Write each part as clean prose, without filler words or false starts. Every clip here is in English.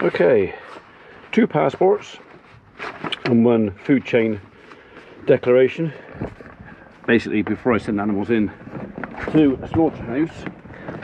Okay, 2 passports and 1 food chain declaration. Basically, before I send animals in to a slaughterhouse,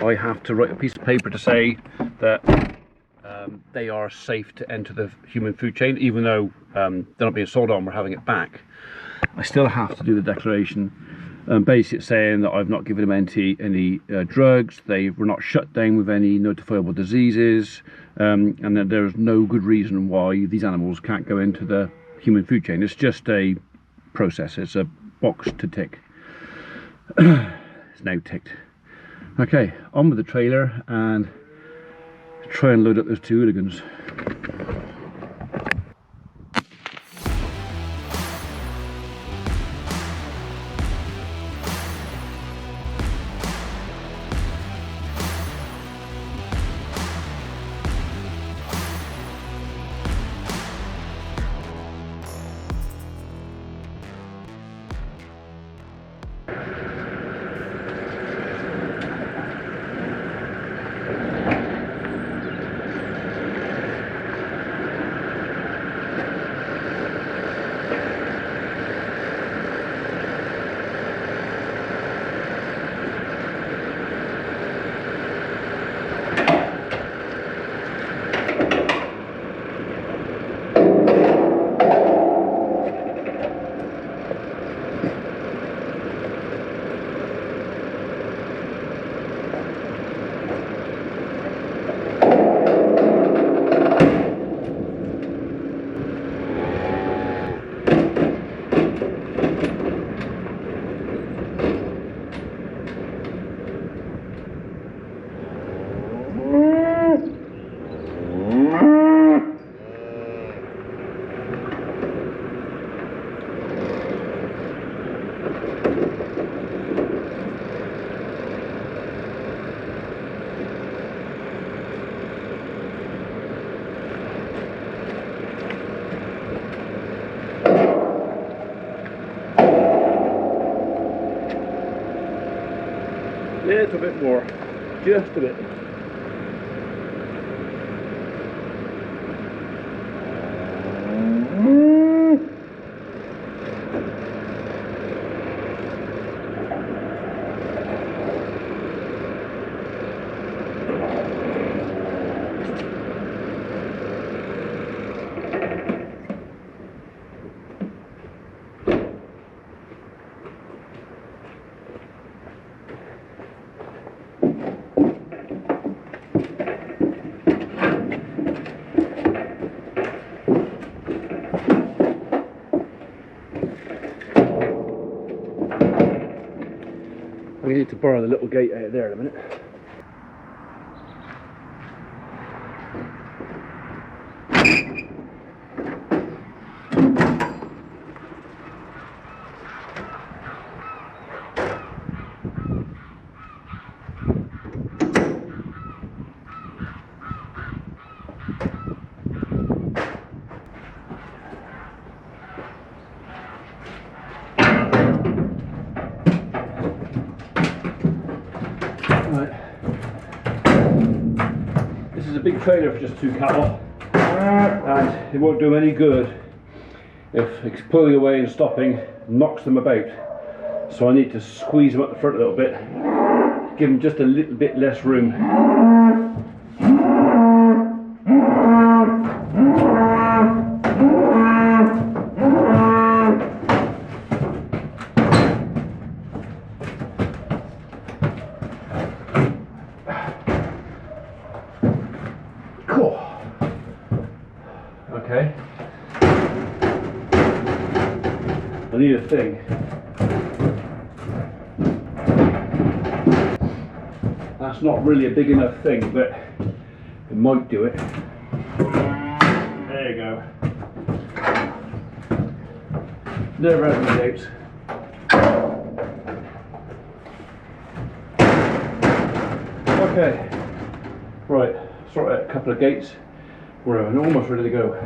I have to write a piece of paper to say that they are safe to enter the human food chain. Even though they're not being sold on, we're having it back, I still have to do the declaration, basically saying that I've not given them any drugs, they were not shut down with any notifiable diseases, and that there's no good reason why these animals can't go into the human food chain. It's just a process, it's a box to tick. It's now ticked. Okay, on with the trailer and try and load up those 2 hooligans. Little bit more, just a bit. We need to borrow the little gate out there in a minute. This is a big trailer for just 2 cattle, and it won't do them any good if pulling away and stopping knocks them about. So I need to squeeze them up the front a little bit, give them just a little bit less room. Cool. Okay. I need a thing. That's not really a big enough thing, but it might do it. There you go. Never had any doubts. Okay. Right. Sort out a couple of gates. We're almost ready to go.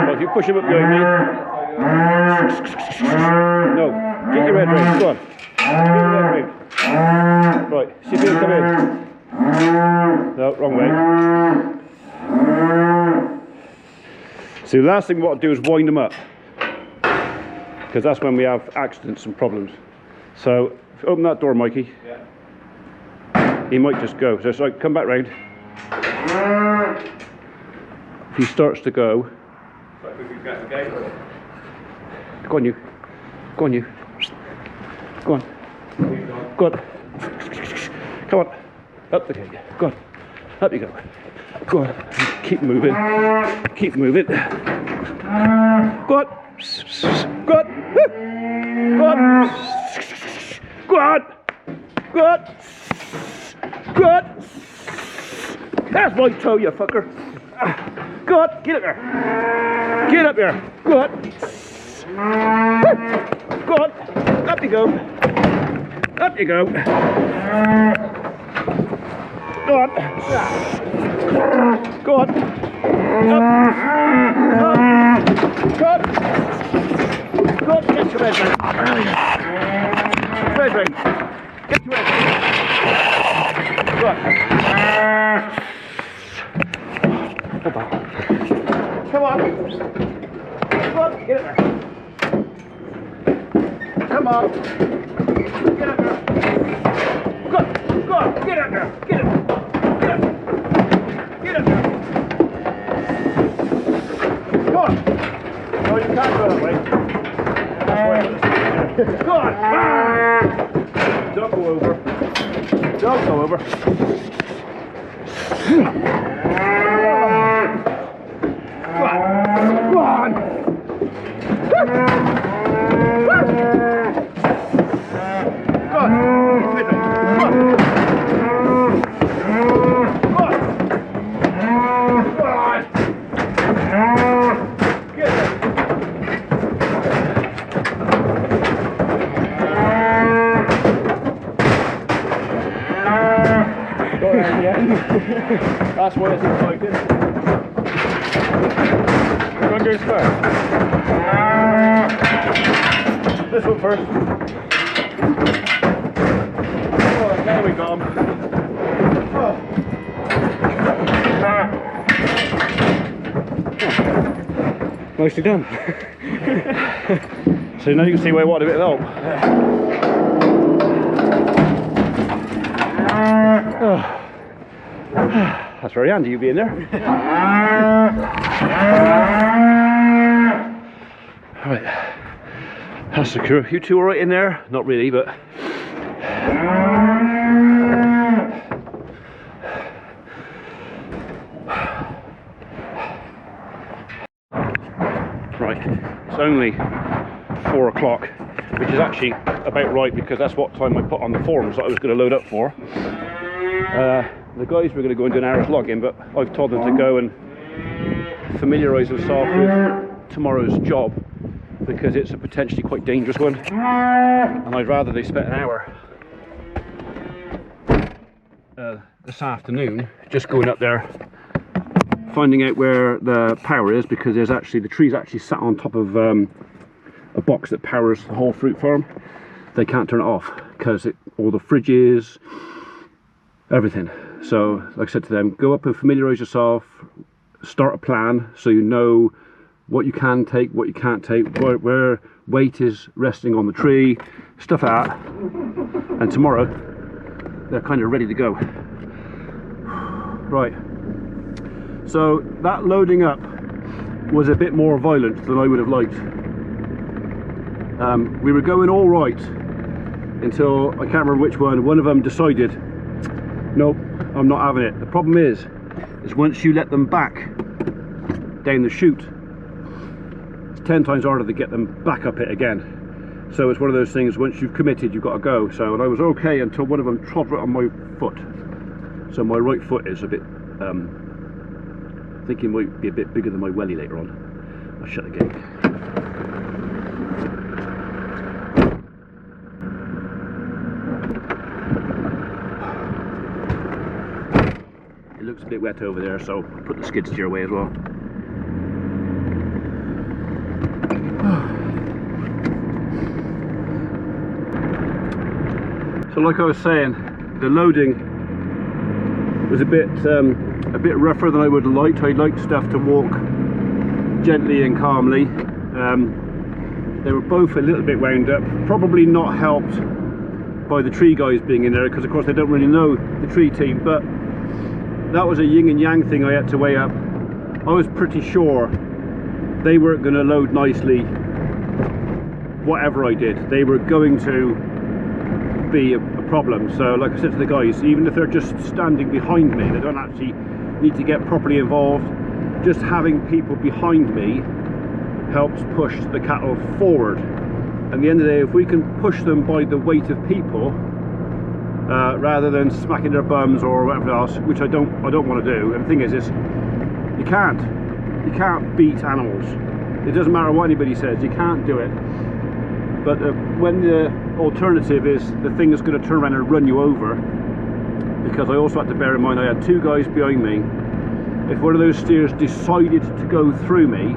Well, if you push him up behind me. No, get your red ring, go on. Get your red ring. Right, see if he'll come in. No, wrong way. So the last thing we want to do is wind them up, because that's when we have accidents and problems. So if you open that door, Mikey, he might just go. So it's like, come back round. If he starts to go, go on you, go on you, go on, go on, come on, up the gate, go on, up you go, go on, keep moving, keep moving, go on, go on, go on, go on, go on, go on, that's my toe, you fucker, go on, get up there, get up there, go on, go on, up you go, up you go, go on, go on, up, go on, go on, get your red ring, red ring, get your red ring, go on, come on, come on, get it there. Come on. Get up there. Go on, get up there. Get it. Get up. Get up there. Go on. No, you can't go that way. Go on. Don't go over. Don't go over. Go on. Go on. That's why it's exciting. Which one goes first? This one first. Oh, there we go. Oh. Nicely done. So now you can see why I want a bit of help. Oh. That's very handy, you being there. Right, that's secure. You two all right in there? Not really, but right. It's only 4 o'clock, which is actually about right because that's what time I put on the forums that I was going to load up for. The guys were going to go and do an hour's logging, but I've told them to go and familiarise themselves with tomorrow's job because it's a potentially quite dangerous one, and I'd rather they spent an hour this afternoon just going up there, finding out where the power is, because there's actually, the tree's actually sat on top of a box that powers the whole fruit farm. They can't turn it off because all the fridges, everything. So like I said to them, go up and familiarise yourself, start a plan so you know what you can take, what you can't take, where weight is resting on the tree, stuff like that. And tomorrow they're kind of ready to go. Right, so that loading up was a bit more violent than I would have liked. We were going all right until, I can't remember which one of them decided, nope, I'm not having it. The problem is once you let them back down the chute, it's 10 times harder to get them back up it again. So it's one of those things, once you've committed, you've got to go. So, and I was okay until one of them trod right on my foot. So my right foot is a bit, I think it might be a bit bigger than my welly later on. I'll shut the gate. It looks a bit wet over there, so I'll put the skid steer away as well. So like I was saying, the loading was a bit rougher than I would have liked. I'd like stuff to walk gently and calmly. They were both a little bit wound up, probably not helped by the tree guys being in there, because of course they don't really know the tree team, but that was a yin and yang thing I had to weigh up. I was pretty sure they weren't going to load nicely whatever I did. They were going to be a problem. So like I said to the guys, even if they're just standing behind me, they don't actually need to get properly involved. Just having people behind me helps push the cattle forward. At the end of the day, if we can push them by the weight of people, rather than smacking their bums or whatever else, which I don't want to do. And the thing is you can't beat animals. It doesn't matter what anybody says, you can't do it. But when the alternative is the thing is going to turn around and run you over, because I also had to bear in mind I had two guys behind me. If one of those steers decided to go through me,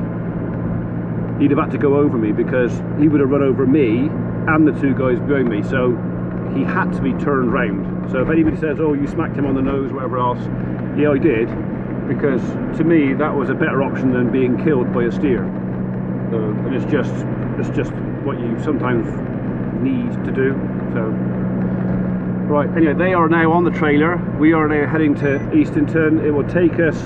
he'd have had to go over me, because he would have run over me and the two guys behind me. So he had to be turned round. So if anybody says, oh, you smacked him on the nose, whatever else, yeah, I did, because to me that was a better option than being killed by a steer. And it's just what you sometimes need to do. So right, anyway, they are now on the trailer. We are now heading to Eastonton. It will take us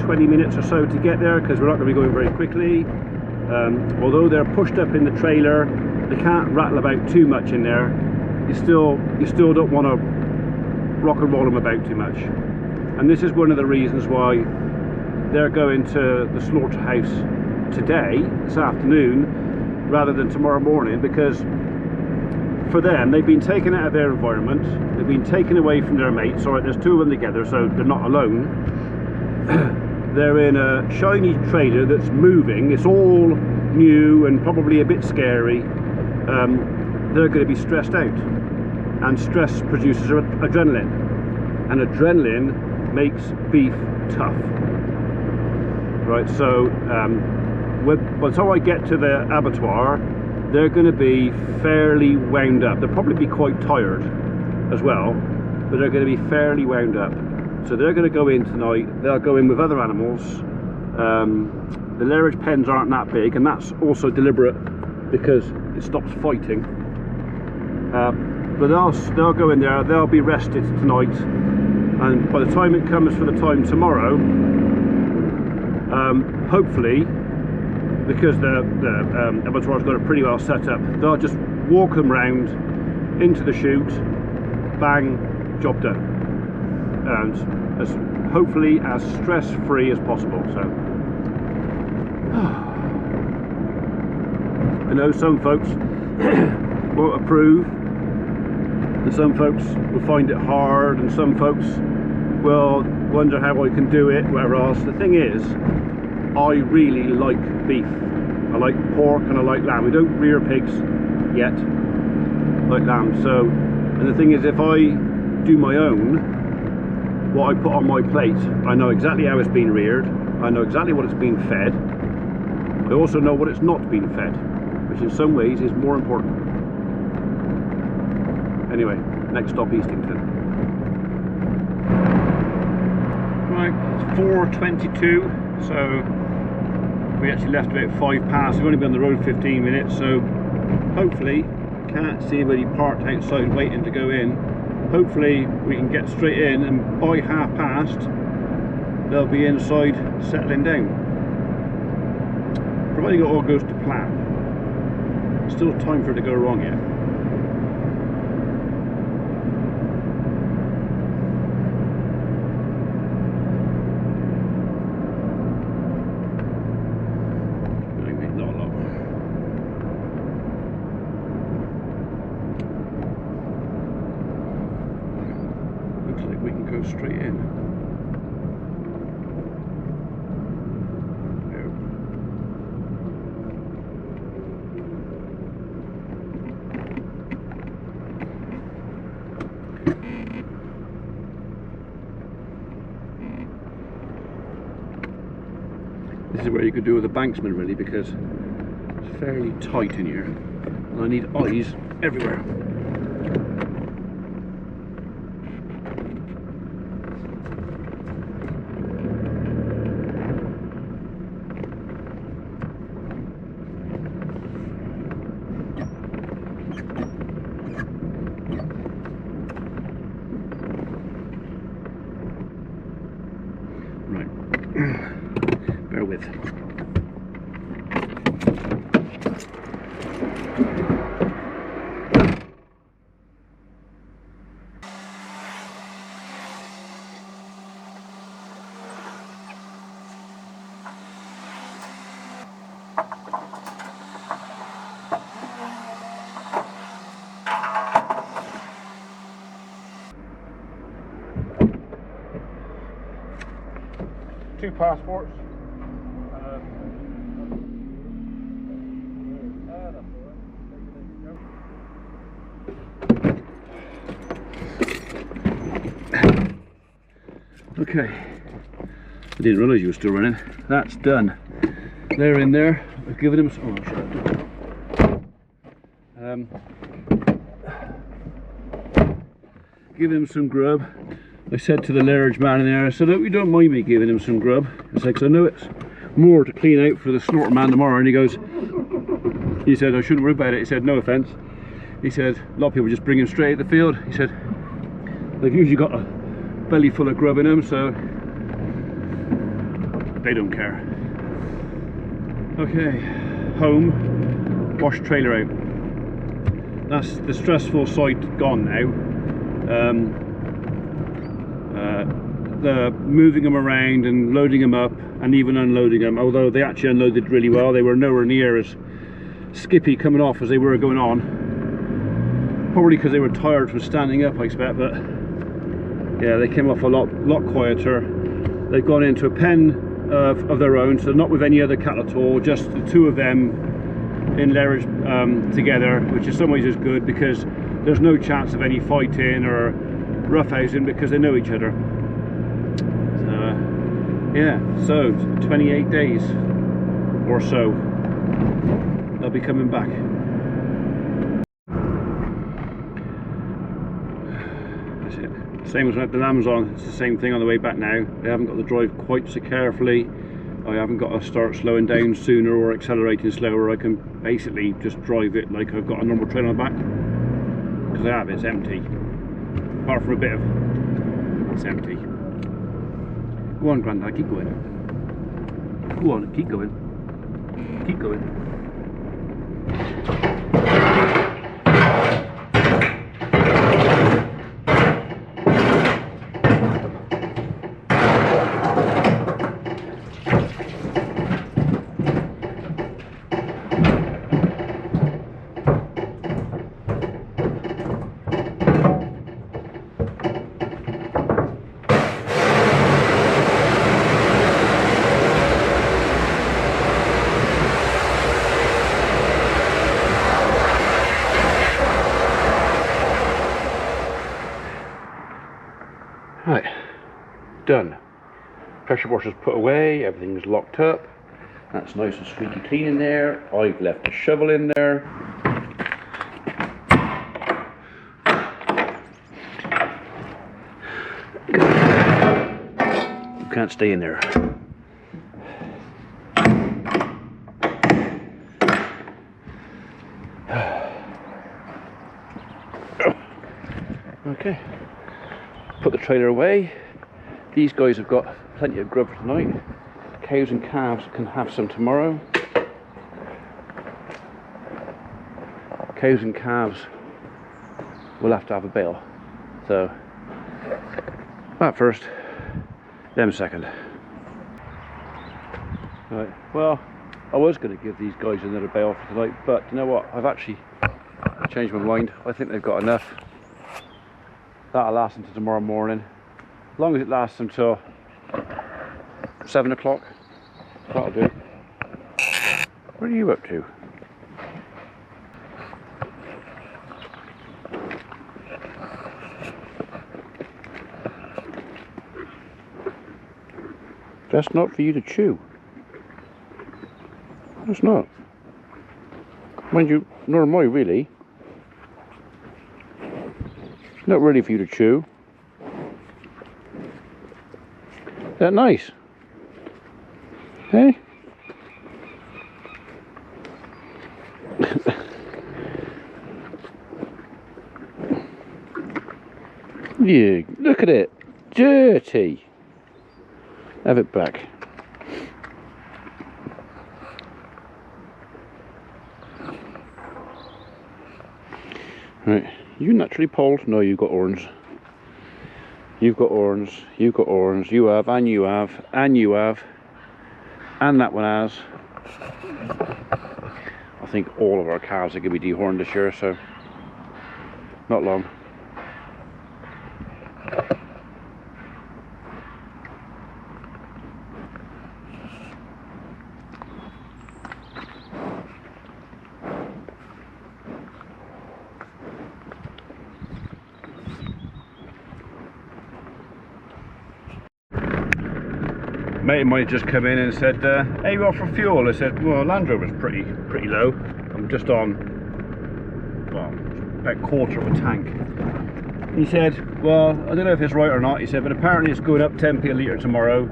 20 minutes or so to get there, because we're not going to be going very quickly. Although they're pushed up in the trailer, they can't rattle about too much in there. You still don't want to rock and roll them about too much. And this is one of the reasons why they're going to the slaughterhouse today, this afternoon, rather than tomorrow morning, because for them, they've been taken out of their environment, they've been taken away from their mates. Alright, there's two of them together, so they're not alone. They're in a shiny trailer that's moving, it's all new and probably a bit scary. They're going to be stressed out, and stress produces adrenaline, and adrenaline makes beef tough. Right, so by the time I get to the abattoir, they're going to be fairly wound up. They'll probably be quite tired as well, but they're going to be fairly wound up. So they're going to go in tonight. They'll go in with other animals. The lairage pens aren't that big, and that's also deliberate because it stops fighting. But they'll go in there. They'll be rested tonight, and by the time it comes for the time tomorrow, hopefully, because the abattoir's got it pretty well set up, they'll just walk them round into the chute, bang, job done, and hopefully as stress-free as possible. So I know some folks won't approve, and some folks will find it hard, and some folks will wonder how I can do it, whatever else. The thing is, I really like beef. I like pork and I like lamb. We don't rear pigs yet, like lamb. So, and the thing is, if I do my own, what I put on my plate, I know exactly how it's been reared. I know exactly what it's been fed. I also know what it's not been fed, which in some ways is more important. Anyway, next stop, Eastonton. Right, it's 4:22, so we actually left about 5 past. We've only been on the road 15 minutes, so hopefully, can't see anybody parked outside waiting to go in. Hopefully we can get straight in, and by past, they'll be inside settling down. Providing it all goes to plan. Still time for it to go wrong yet. Straight in. This is where you could do with a banksman, really, because it's fairly tight in here, and I need eyes everywhere. with. Two passports. Okay, I didn't realise you were still running. That's done. They're in there. I've given them some. Giving him some grub. I said to the large man in there, I said, "Look, you don't mind me giving him some grub." I said, "'Cause I know it's more to clean out for the slaughter man tomorrow." And he said, "I shouldn't worry about it." He said, "No offence." He said, "A lot of people just bring him straight at the field." He said, "They've usually got a belly full of grub in them, so they don't care." Okay, home, wash trailer out. That's the stressful side gone now. The moving them around and loading them up and even unloading them, although they actually unloaded really well, they were nowhere near as skippy coming off as they were going on, probably because they were tired from standing up, I expect. But yeah, they came off a lot quieter. They've gone into a pen of their own, so not with any other cattle at all, just the two of them in lairage together, which in some ways is good because there's no chance of any fighting or roughhousing because they know each other. Yeah, so 28 days or so they'll be coming back. That's it. Same as when the lambs on, it's the same thing on the way back now. They haven't got to drive quite so carefully. I haven't got to start slowing down sooner or accelerating slower. I can basically just drive it like I've got a normal train on the back, because I have, it's empty. Apart from a bit of, it's empty. Go on, Grandad, keep going. Go on, keep going. Keep going. Right, done. Pressure washer's put away, everything's locked up. That's nice and squeaky clean in there. I've left the shovel in there. You can't stay in there. Okay. Put the trailer away. These guys have got plenty of grub for tonight. Cows and calves can have some tomorrow. Cows and calves will have to have a bale. So, that first, them second. Right, well, I was going to give these guys another bale for tonight, but you know what? I've actually changed my mind. I think they've got enough. That'll last until tomorrow morning. As long as it lasts until 7 o'clock, that'll do. What are you up to? That's not for you to chew. It's not. Mind you, nor am I really. Not really for you to chew. That nice? Hey? Yeah, look at it. Dirty. Have it back. Right, you naturally polled? No, you've got orange. You've got orange, you've got orange, you have, and you have, and you have, and that one has. I think all of our calves are going to be dehorned this year, so not long. Mate of mine just come in and said, hey, you off for fuel? I said, well, Land Rover's pretty low. I'm just on, well, about a quarter of a tank. He said, well, I don't know if it's right or not. He said, but apparently it's going up 10p a litre tomorrow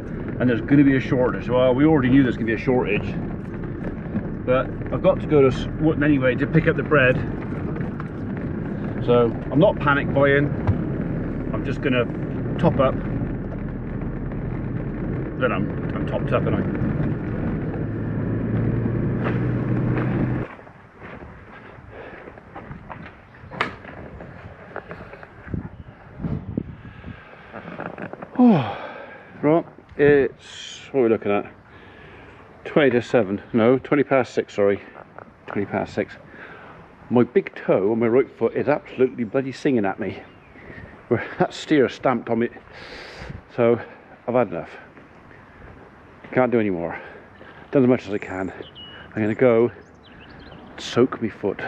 and there's going to be a shortage. Well, we already knew there's going to be a shortage. But I've got to go to Wotton anyway to pick up the bread. So I'm not panic buying. I'm just going to top up. Then I'm topped up, and right, it's, what are we looking at? 20 to 7, no, 20 past 6, sorry. 20 past 6. My big toe on my right foot is absolutely bloody singing at me. Where that steer stamped on me. So, I've had enough. Can't do any more. Done as much as I can. I'm going to go soak my foot.